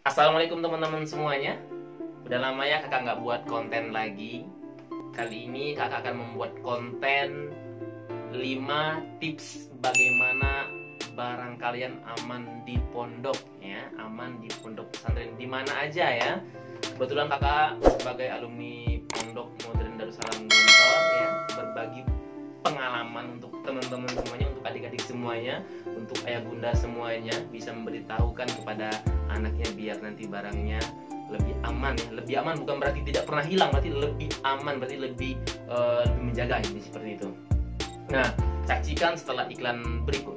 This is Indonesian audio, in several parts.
Assalamualaikum teman-teman semuanya. Udah lama ya kakak nggak buat konten lagi. Kali ini kakak akan membuat konten 5 tips bagaimana barang kalian aman di pondok ya. Aman di pondok pesantren di mana aja ya. Kebetulan kakak sebagai alumni Pondok Modern Darussalam Gontor ya, berbagi pengalaman untuk teman-teman semuanya, untuk adik-adik semuanya, untuk ayah bunda semuanya, bisa memberitahukan kepada anaknya biar nanti barangnya lebih aman ya. Lebih aman bukan berarti tidak pernah hilang, berarti lebih aman, berarti lebih menjaga, jadi seperti itu. Nah, saksikan setelah iklan berikut.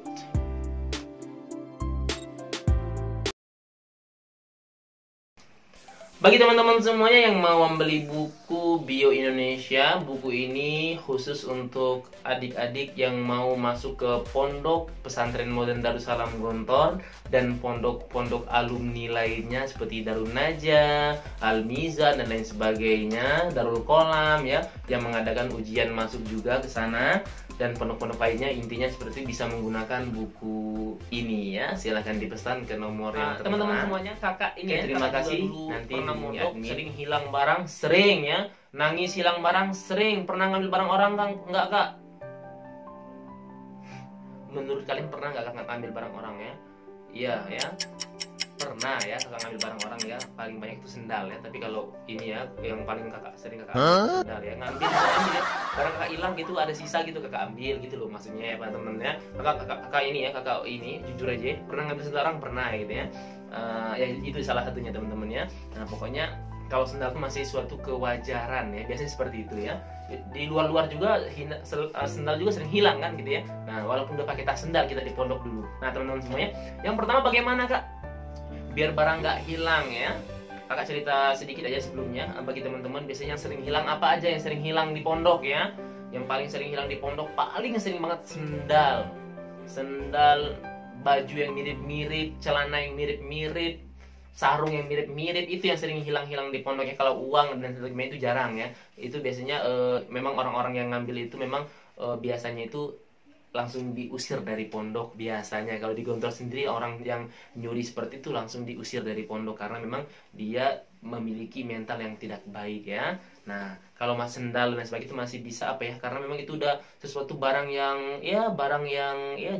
Bagi teman-teman semuanya yang mau membeli buku Bio Indonesia, buku ini khusus untuk adik-adik yang mau masuk ke Pondok Pesantren Modern Darussalam Gontor dan pondok-pondok alumni lainnya seperti Darun Najah, Al Mizan dan lain sebagainya, Darul Qolam ya, yang mengadakan ujian masuk juga ke sana. Dan pondok-pondok lainnya intinya seperti bisa menggunakan buku ini ya. Silahkan dipesan ke nomor yang tertera. Teman-teman semuanya, kakak ini ya, terima kasih. Nanti pernah mondok sering hilang barang, sering ya. Nangis hilang barang, sering. Pernah ngambil barang orang kan? Enggak kak? Menurut kalian pernah nggak kakak ngambil barang orang ya? Iya ya. Pernah ya kakak ngambil barang orang ya. Paling banyak itu sendal ya. Tapi kalau ini ya, yang paling kakak sering kakak ambil sendal ya. Ngambil ya. Barang kakak hilang gitu, ada sisa gitu kakak ambil gitu loh, maksudnya ya teman-teman ya. Kakak ini ya, kakak ini jujur aja pernah ngambil sendal orang, pernah gitu ya. Ya itu salah satunya teman-teman ya. Nah pokoknya kalau sendal itu masih suatu kewajaran ya, biasanya seperti itu ya. Di luar-luar juga sendal juga sering hilang kan gitu ya. Nah walaupun udah pakai tas sendal kita di pondok dulu. Nah teman-teman semuanya, yang pertama bagaimana kak biar barang nggak hilang ya? Kakak cerita sedikit aja sebelumnya bagi teman-teman, biasanya yang sering hilang apa aja yang sering hilang di pondok ya. Yang paling sering hilang di pondok, paling sering banget sendal, baju yang mirip-mirip, celana yang mirip-mirip, sarung yang mirip-mirip, itu yang sering hilang-hilang di pondoknya. Kalau uang dan sebagainya itu jarang ya. Itu biasanya memang orang-orang yang ngambil itu memang biasanya itu langsung diusir dari pondok. Biasanya kalau di Gontor sendiri orang yang nyuri seperti itu langsung diusir dari pondok karena memang dia memiliki mental yang tidak baik ya. Nah kalau mas sendal dan sebagainya itu masih bisa apa ya, karena memang itu udah sesuatu barang yang ya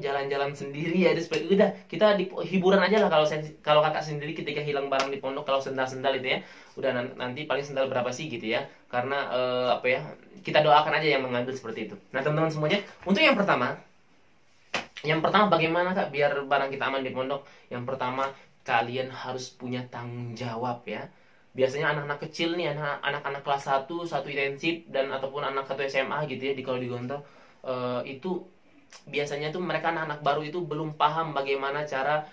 jalan-jalan sendiri ya. Itu seperti udah kita di hiburan aja lah. Kalau kakak sendiri ketika hilang barang di pondok, kalau sendal-sendal itu ya udah nanti paling sendal berapa sih gitu ya, karena apa ya, kita doakan aja yang mengambil seperti itu. Nah teman-teman semuanya, untuk yang pertama bagaimana kak biar barang kita aman di pondok? Yang pertama, kalian harus punya tanggung jawab ya. Biasanya anak-anak kecil nih, anak-anak kelas 1 intensif dan ataupun anak 1 SMA gitu ya, kalau di Gontor itu biasanya tuh mereka anak-anak baru itu belum paham bagaimana cara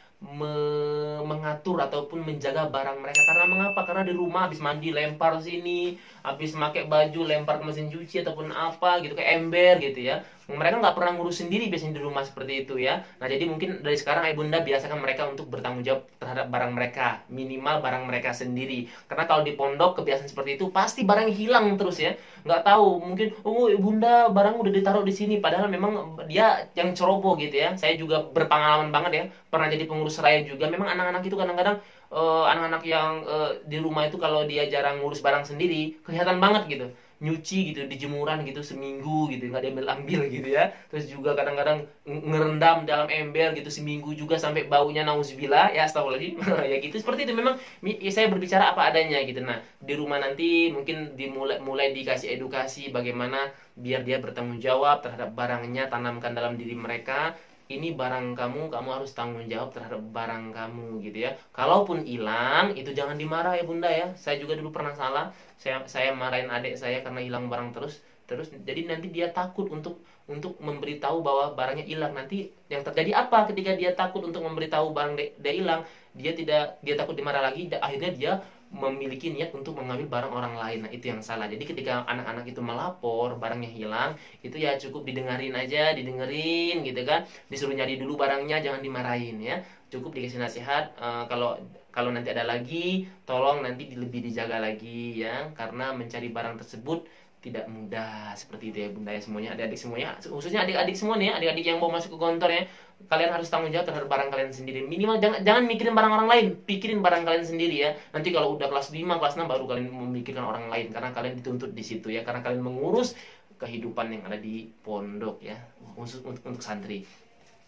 mengatur ataupun menjaga barang mereka. Karena mengapa? Karena di rumah habis mandi lempar sini, habis pakai baju lempar ke mesin cuci ataupun apa gitu, ke ember gitu ya. Mereka nggak pernah ngurus sendiri biasanya di rumah seperti itu ya. Nah jadi mungkin dari sekarang ayah bunda biasakan mereka untuk bertanggung jawab terhadap barang mereka, minimal barang mereka sendiri. Karena kalau di pondok kebiasaan seperti itu pasti barang hilang terus ya. Nggak tahu, mungkin bunda barang udah ditaruh di sini, padahal memang dia yang ceroboh gitu ya. Saya juga berpengalaman banget ya, pernah jadi pengurus raya juga. Memang anak-anak itu kadang-kadang anak-anak yang di rumah itu kalau dia jarang ngurus barang sendiri kelihatan banget gitu, nyuci gitu di jemuran gitu seminggu gitu nggak diambil gitu ya. Terus juga kadang-kadang ngerendam dalam ember gitu seminggu juga sampai baunya nauzubillah ya, astagfirullahaladzim. Ya gitu, seperti itu memang ya, saya berbicara apa adanya gitu. Nah di rumah nanti mungkin mulai dikasih edukasi bagaimana biar dia bertanggung jawab terhadap barangnya, tanamkan dalam diri mereka, ini barang kamu harus tanggung jawab terhadap barang kamu gitu ya. Kalaupun hilang itu jangan dimarah ya bunda ya. Saya juga dulu pernah salah, saya marahin adik saya karena hilang barang terus jadi nanti dia takut untuk memberitahu bahwa barangnya hilang. Nanti yang terjadi apa ketika dia takut untuk memberitahu barang dia hilang, dia takut dimarah lagi, akhirnya dia memiliki niat untuk mengambil barang orang lain. Nah itu yang salah. Jadi ketika anak-anak itu melapor barangnya hilang, itu ya cukup didengerin gitu kan, disuruh nyari dulu barangnya, jangan dimarahin ya, cukup dikasih nasihat. Kalau nanti ada lagi, tolong nanti lebih dijaga lagi ya, karena mencari barang tersebut tidak mudah seperti itu ya bunda ya semuanya, adik-adik semuanya, khususnya adik-adik semua nih ya, adik-adik yang mau masuk ke Gontor ya. kalian harus tanggung jawab terhadap barang kalian sendiri. Minimal jangan mikirin barang orang lain, pikirin barang kalian sendiri ya. Nanti kalau udah kelas 5, kelas 6 baru kalian memikirkan orang lain, karena kalian dituntut di situ ya, karena kalian mengurus kehidupan yang ada di pondok ya, khusus untuk santri.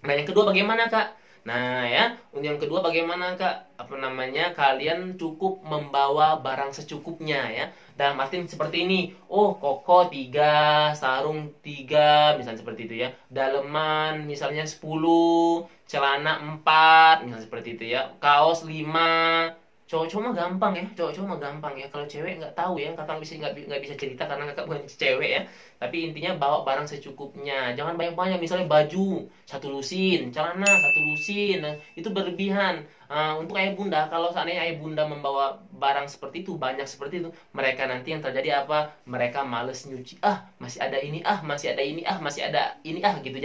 Nah, yang kedua bagaimana, Kak? Nah, ya, yang kedua bagaimana, Kak? Apa namanya? Kalian cukup membawa barang secukupnya ya. Dalam arti seperti ini. Oh, koko 3, sarung 3, misalnya seperti itu ya. Daleman misalnya 10, celana 4, misalnya seperti itu ya. Kaos 5. Cowok-cowok mah gampang ya, cowok-cowok mah gampang ya. Kalau cewek nggak tahu ya, kakak nggak bisa cerita karena kakak bukan cewek ya. Tapi intinya bawa barang secukupnya, jangan banyak-banyak. Misalnya baju satu lusin, celana satu lusin, nah, itu berlebihan. Untuk ayah bunda, kalau seandainya ayah bunda membawa barang seperti itu, banyak seperti itu, mereka nanti yang terjadi apa? Mereka males nyuci. Masih ada ini, masih ada ini, masih ada ini, gitu.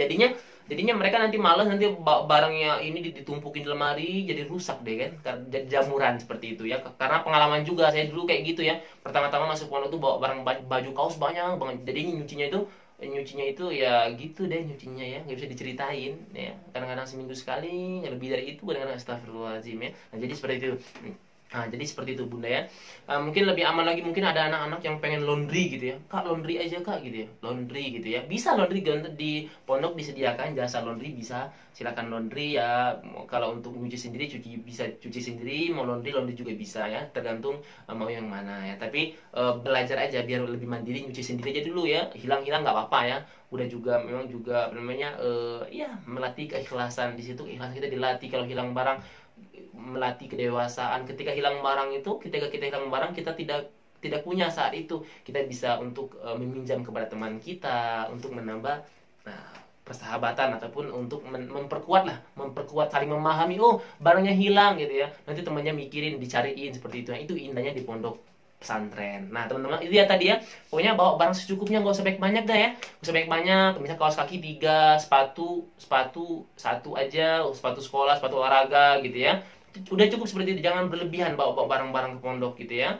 Jadinya mereka nanti malas, nanti barangnya ini ditumpukin di lemari, jadi rusak deh kan, jadi jamuran seperti itu ya. Karena pengalaman juga saya dulu kayak gitu ya, pertama-tama masuk pondok tuh bawa barang baju kaos banyak banget, jadi nyucinya itu ya gitu deh, nyucinya ya nggak bisa diceritain ya, kadang-kadang seminggu sekali, lebih dari itu kadang-kadang, astagfirullahaladzim ya. Nah, jadi seperti itu. Jadi seperti itu bunda ya. Mungkin lebih aman lagi, mungkin ada anak-anak yang pengen laundry gitu ya, Kak laundry aja Kak gitu ya, laundry gitu ya, bisa laundry di pondok disediakan jasa laundry, bisa silakan laundry ya. Kalau untuk nyuci sendiri bisa cuci sendiri, mau laundry juga bisa ya, tergantung mau yang mana ya. Tapi belajar aja biar lebih mandiri, nyuci sendiri aja dulu ya, hilang nggak apa-apa ya. Udah juga memang juga apa namanya ya melatih keikhlasan di situ, keikhlasan kita dilatih. Kalau hilang barang, melatih kedewasaan. Ketika hilang barang itu, ketika kita hilang barang, kita tidak punya saat itu, kita bisa untuk meminjam kepada teman kita untuk menambah persahabatan, ataupun untuk memperkuat saling memahami. Oh, barangnya hilang gitu ya, nanti temannya mikirin, dicariin seperti itu. Nah, itu indahnya di pondok pesantren. Nah, teman-teman, itu ya tadi ya, pokoknya bawa barang secukupnya, nggak usah banyak dah ya, nggak usah banyak. Misalnya kaos kaki 3, sepatu 1 aja, sepatu sekolah, sepatu olahraga gitu ya, udah cukup seperti itu. Jangan berlebihan bawa barang-barang ke pondok gitu ya.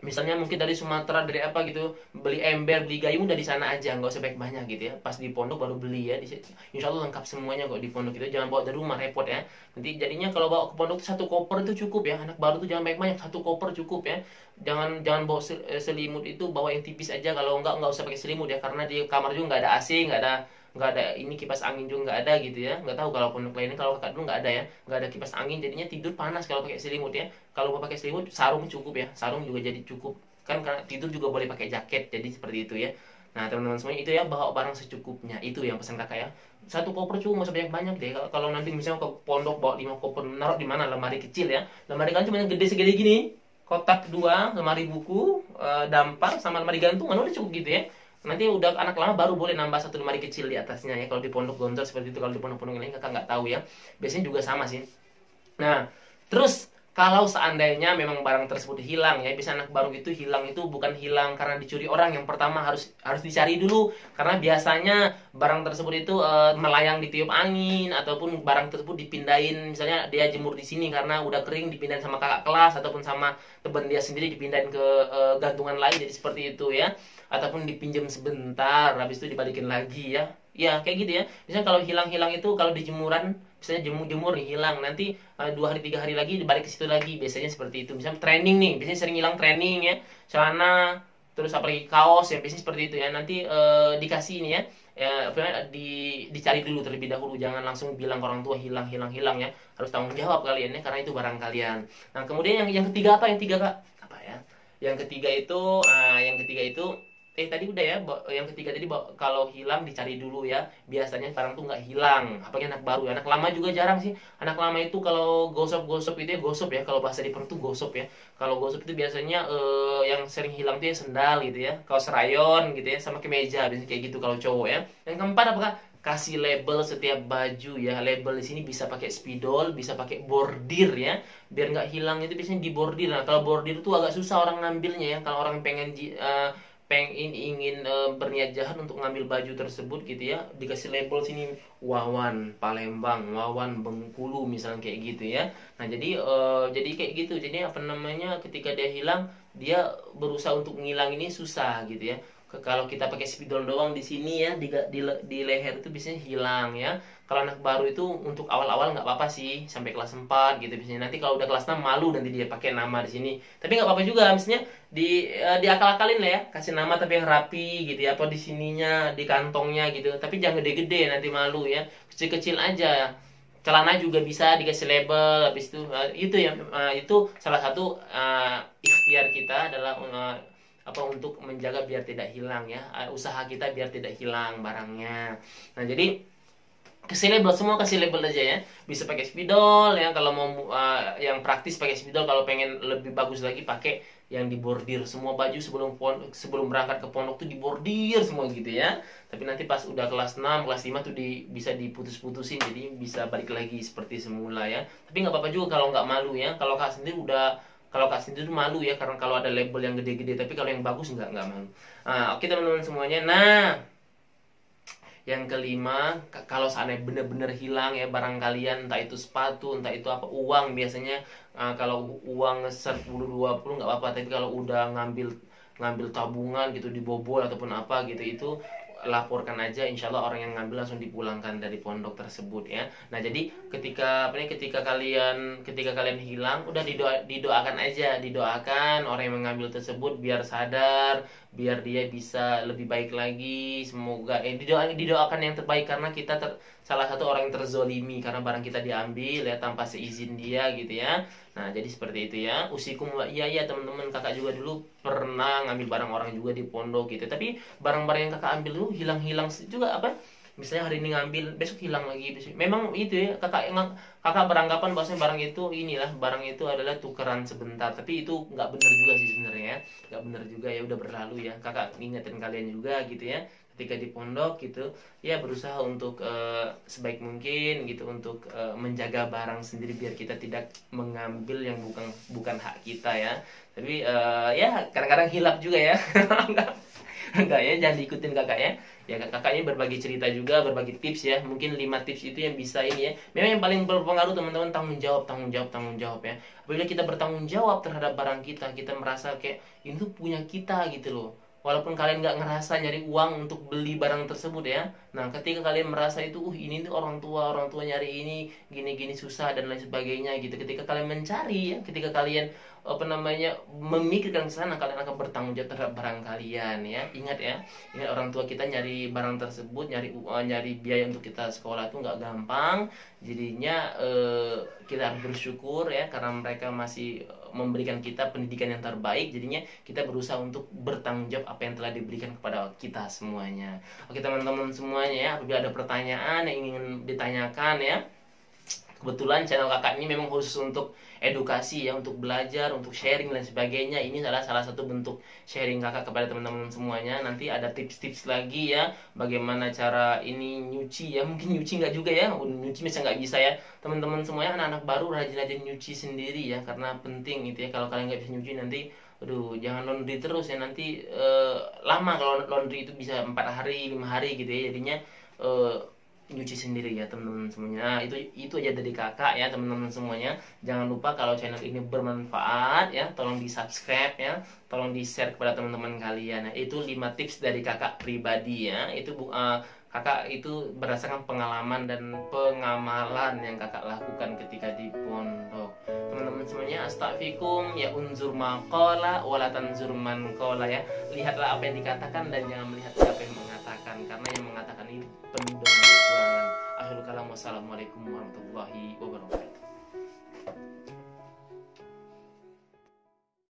Misalnya mungkin dari Sumatera, dari apa gitu, beli ember, beli gayung, udah di sana aja, nggak usah banyak gitu ya. Pas di pondok baru beli ya. Insya Allah lengkap semuanya kok di pondok itu. Jangan bawa dari rumah, repot ya. Nanti jadinya kalau bawa ke pondok satu koper itu cukup ya. Anak baru tuh jangan banyak, satu koper cukup ya. Jangan bawa selimut itu, bawa yang tipis aja. Kalau nggak usah pakai selimut ya, karena di kamar juga nggak ada AC, nggak ada ini, kipas angin juga nggak ada gitu ya. Nggak tahu kalau pondok lainnya, kalau kakak dulu nggak ada ya, nggak ada kipas angin, jadinya tidur panas kalau pakai selimut ya. Kalau mau pakai selimut, sarung cukup ya, sarung juga jadi cukup kan, karena tidur juga boleh pakai jaket, jadi seperti itu ya. Nah, teman-teman semuanya, itu ya, bawa barang secukupnya, itu yang pesan kakak ya. Satu koper cukup, nggak usah banyak-banyak deh. Kalau nanti misalnya ke pondok bawa 5 koper, naruh di mana? Lemari kecil ya, lemari kan cuma yang gede segede gini, kotak 2, lemari buku, dampar sama lemari gantungan, udah cukup gitu ya. Nanti udah anak lama baru boleh nambah 1 lemari kecil di atasnya ya. Kalau di pondok gontor seperti itu, kalau di pondok-pondok lain kakak nggak tahu ya. Biasanya juga sama sih. Nah, terus kalau seandainya memang barang tersebut hilang ya, bisa anak baru itu hilang, itu bukan hilang karena dicuri orang. Yang pertama harus dicari dulu, karena biasanya barang tersebut itu melayang ditiup angin, ataupun barang tersebut dipindahin, misalnya dia jemur di sini karena udah kering, dipindahin sama kakak kelas ataupun sama teman dia sendiri, dipindahin ke gantungan lain, jadi seperti itu ya. Ataupun dipinjam sebentar, habis itu dibalikin lagi ya. Ya kayak gitu ya. Misalnya kalau hilang itu, kalau di jemuran, misalnya jemur nih hilang, nanti 2 hari 3 hari lagi dibalik ke situ lagi, biasanya seperti itu. Misalnya training nih, biasanya sering hilang training ya, celana, terus apalagi kaos ya, biasanya seperti itu ya. Nanti dikasih ini ya, dicari dulu terlebih dahulu, jangan langsung bilang ke orang tua hilang ya. Harus tanggung jawab kalian ya, karena itu barang kalian. Nah, kemudian yang ketiga apa? Yang ketiga Kak? Apa ya? Yang ketiga itu tadi udah ya, yang ketiga tadi kalau hilang dicari dulu ya. Biasanya barang tuh nggak hilang, apalagi anak baru ya. Anak lama juga jarang sih. Anak lama itu kalau gosok itu ya, gosok ya, kalau bahasa di tuh gosok ya. Kalau gosok itu biasanya yang sering hilang tuh ya sendal gitu ya, kaos rayon gitu ya, sama kemeja, biasanya kayak gitu kalau cowok ya. Yang keempat apakah? Kasih label setiap baju ya. Label di sini bisa pakai spidol, bisa pakai bordir ya, biar nggak hilang. Itu biasanya di bordir. Nah, kalau bordir itu agak susah orang ngambilnya ya. Kalau orang ingin berniat jahat untuk ngambil baju tersebut gitu ya, dikasih label sini Wawan Palembang, Wawan Bengkulu misalnya kayak gitu ya. Nah, jadi kayak gitu. Jadi apa namanya, ketika dia hilang, dia berusaha untuk ngilang ini susah gitu ya. kalau kita pakai spidol doang di sini ya, di leher itu biasanya hilang ya. Kalau anak baru itu untuk awal-awal nggak apa-apa sih, sampai kelas 4 gitu biasanya. Nanti kalau udah kelas 6 malu nanti dia pakai nama di sini. Tapi nggak apa-apa juga, misalnya diakal-akalin lah ya, kasih nama tapi yang rapi gitu ya, apa di sininya, di kantongnya gitu. Tapi jangan gede-gede nanti malu ya. Kecil-kecil aja. Celana juga bisa dikasih label, habis itu ya, itu salah satu ikhtiar kita adalah apa, untuk menjaga biar tidak hilang ya, usaha kita biar tidak hilang barangnya. Nah jadi kasih label, semua kasih label aja ya. Bisa pakai spidol ya, kalau mau yang praktis pakai spidol, kalau pengen lebih bagus lagi pakai yang dibordir. Semua baju sebelum berangkat ke pondok tuh dibordir semua gitu ya. Tapi nanti pas udah kelas 6, kelas 5 tuh bisa diputus-putusin, jadi bisa balik lagi seperti semula ya. Tapi nggak apa-apa juga kalau nggak malu ya. Kalau kak sendiri malu ya, karena kalau ada label yang gede-gede. Tapi kalau yang bagus nggak malu. Nah, oke teman-teman semuanya. Nah, yang kelima, kalau seandainya benar-benar hilang ya barang kalian, entah itu sepatu, entah itu apa, uang biasanya, kalau uang 10-20 nggak apa-apa, tapi kalau udah ngambil tabungan gitu, dibobol ataupun apa gitu, itu laporkan aja, insya Allah orang yang ngambil langsung dipulangkan dari pondok tersebut ya. Nah jadi ketika kalian hilang, udah didoakan aja, didoakan orang yang mengambil tersebut biar sadar, biar dia bisa lebih baik lagi. Semoga didoakan yang terbaik, karena kita salah satu orang yang terzolimi karena barang kita diambil ya tanpa seizin dia gitu ya. Nah jadi seperti itu ya. Usikum wa iya ya teman-teman, kakak juga dulu pernah ngambil barang orang juga di pondok gitu. Tapi barang-barang yang kakak ambil dulu hilang-hilang juga apa? Misalnya hari ini ngambil, besok hilang lagi. Memang itu ya, kakak beranggapan bahwasanya barang itu adalah tukeran sebentar. Tapi itu nggak benar juga sih sebenarnya ya. Nggak benar juga ya, udah berlalu ya. Kakak ngingetin kalian juga gitu ya. Ketika di pondok gitu ya, berusaha untuk sebaik mungkin gitu untuk menjaga barang sendiri biar kita tidak mengambil yang bukan hak kita ya. Tapi ya kadang-kadang hilap juga ya. Enggak ya, jangan diikutin kakak ya. Ya kakak ini berbagi cerita juga, berbagi tips ya. Mungkin 5 tips itu yang bisa ini ya. Memang yang paling berpengaruh teman-teman, tanggung jawab ya. Apabila kita bertanggung jawab terhadap barang kita merasa kayak ini tuh punya kita gitu loh. Walaupun kalian nggak ngerasa nyari uang untuk beli barang tersebut ya. Nah, ketika kalian merasa itu, ini tuh orang tua nyari ini, gini-gini susah dan lain sebagainya gitu. Ketika kalian mencari ya, ketika kalian memikirkan ke sana, kalian akan bertanggung jawab terhadap barang kalian ya. Ingat orang tua kita nyari barang tersebut, nyari biaya untuk kita sekolah itu nggak gampang. Jadinya kita harus bersyukur ya, karena mereka masih memberikan kita pendidikan yang terbaik. Jadinya kita berusaha untuk bertanggung jawab apa yang telah diberikan kepada kita semuanya. Oke teman-teman semuanya ya, apabila ada pertanyaan yang ingin ditanyakan ya, kebetulan channel kakak ini memang khusus untuk edukasi ya, untuk belajar, untuk sharing dan sebagainya. Ini adalah salah satu bentuk sharing kakak kepada teman-teman semuanya. Nanti ada tips-tips lagi ya, bagaimana cara ini nyuci ya. Mungkin nyuci nggak juga ya, nyuci misalnya nggak bisa ya. Teman-teman semuanya, anak-anak baru rajin-rajin nyuci sendiri ya, karena penting gitu ya. Kalau kalian nggak bisa nyuci nanti, aduh jangan laundry terus ya, nanti lama kalau laundry itu bisa 4 hari 5 hari gitu ya. Jadinya nyuci sendiri ya teman-teman semuanya. Nah, itu aja dari kakak ya teman-teman semuanya. Jangan lupa kalau channel ini bermanfaat ya, tolong di subscribe ya, tolong di share kepada teman-teman kalian. Nah, itu 5 tips dari kakak pribadi ya. Itu kakak itu berdasarkan pengalaman dan pengamalan yang kakak lakukan ketika di pondok. Teman-teman semuanya, astagfirullahaladzim ya, unzur maqala wala tanzur man qala ya. Lihatlah apa yang dikatakan dan jangan melihat siapa yang mengatakan, karena yang mengatakan itu penuh dengan kekurangan. Akhirul kalam, wassalamualaikum warahmatullahi wabarakatuh.